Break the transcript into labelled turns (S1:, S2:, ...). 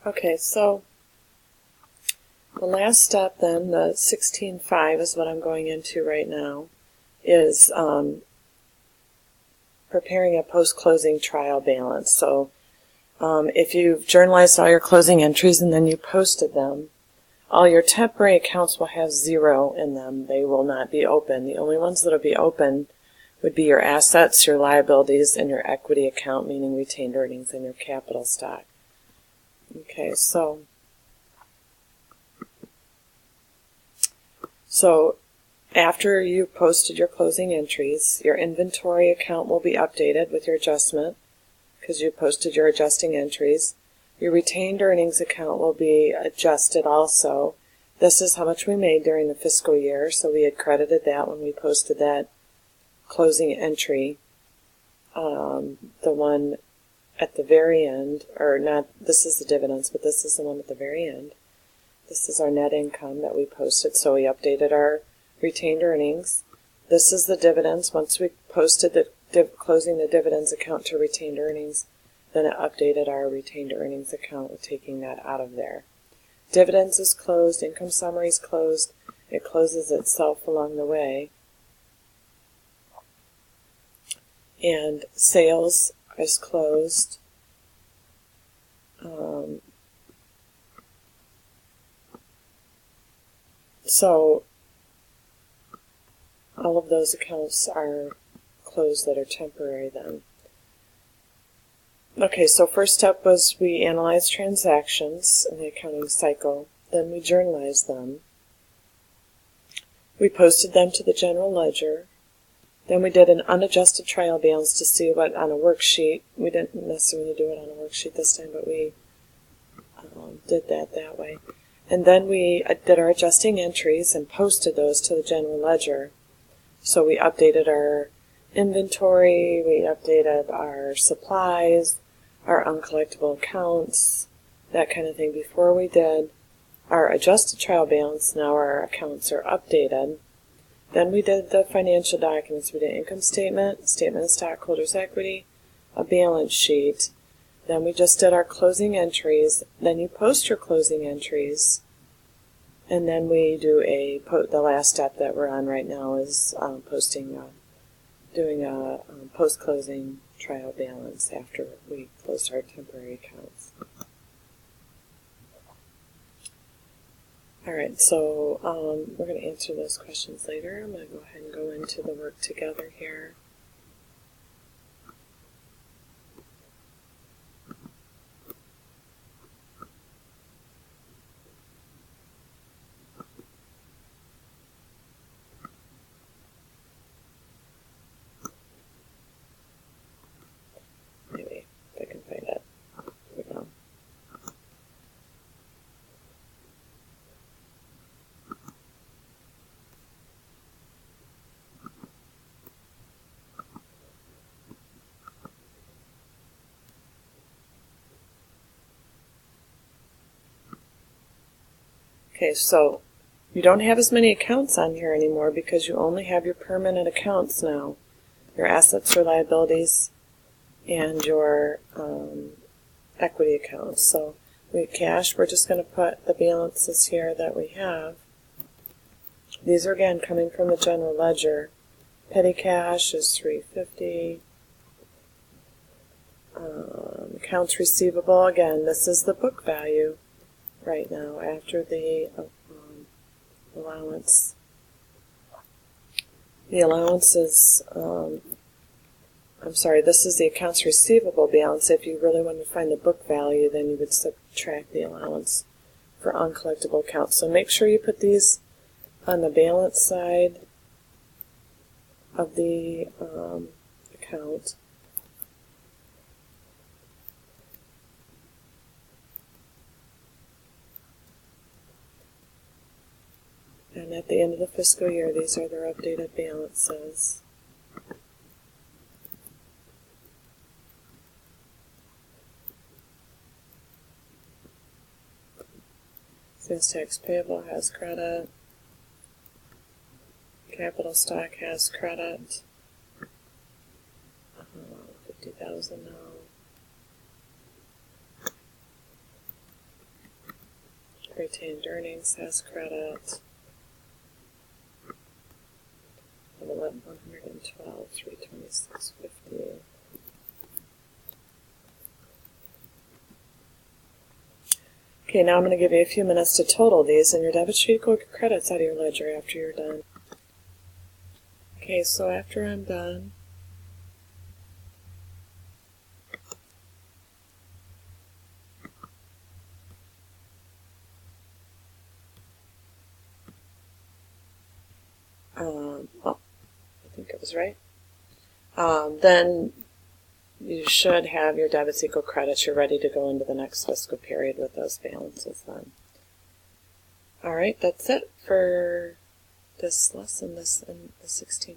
S1: Okay, so the last step then, the 16.5 is what I'm going into right now, is preparing a post-closing trial balance. So if you've journalized all your closing entries and then you posted them, all your temporary accounts will have 0 in them. They will not be open. The only ones that will be open would be your assets, your liabilities, and your equity account, meaning retained earnings, and your capital stock. Okay, so after you've posted your closing entries, your inventory account will be updated with your adjustment because you posted your adjusting entries. Your retained earnings account will be adjusted also. This is how much we made during the fiscal year, so we had credited that when we posted that closing entry. The one at the very end, or not, this is the dividends, but this is the one at the very end. This is our net income that we posted, so we updated our retained earnings. This is the dividends. Once we posted the closing the dividends account to retained earnings, then it updated our retained earnings account with taking that out of there. Dividends is closed, income summary is closed. It closes itself along the way. And sales is closed. So all of those accounts are closed that are temporary then. Okay, so first step was we analyzed transactions in the accounting cycle. Then we journalized them. We posted them to the general ledger. Then we did an unadjusted trial balance to see what on a worksheet. We didn't necessarily do it on a worksheet this time, but we did that way. And then we did our adjusting entries and posted those to the general ledger. So we updated our inventory, we updated our supplies, our uncollectible accounts, that kind of thing. Before we did our adjusted trial balance, now our accounts are updated. Then we did the financial documents. We did income statement, statement of stockholders' equity, a balance sheet. Then we just did our closing entries. Then you post your closing entries. And then we do the last step that we're on right now is doing a post-closing trial balance after we close our temporary accounts. All right, so we're going to answer those questions later. I'm going to go ahead and go into the work together here. Maybe if I can find it. Here we go. Okay, so you don't have as many accounts on here anymore because you only have your permanent accounts now, your assets or liabilities, and your equity accounts. So we have cash. We're just going to put the balances here that we have. These are again coming from the general ledger. Petty cash is $350. Accounts receivable, again, this is the book value right now after the allowance. The allowance is, this is the accounts receivable balance. If you really want to find the book value, then you would subtract the allowance for uncollectible accounts. So make sure you put these on the balance side of the account. And at the end of the fiscal year, these are their updated balances. Sales tax payable has credit. Capital stock has credit. 50,000 now. retained earnings has credit of 112, 326.50. Okay, now I'm going to give you a few minutes to total these, and your debit sheet will get credits out of your ledger after you're done. Okay, so after I'm done, oh, I think it was right. Then you should have your debits equal credits. You're ready to go into the next fiscal period with those balances then. All right, that's it for this lesson, this in the 16.5.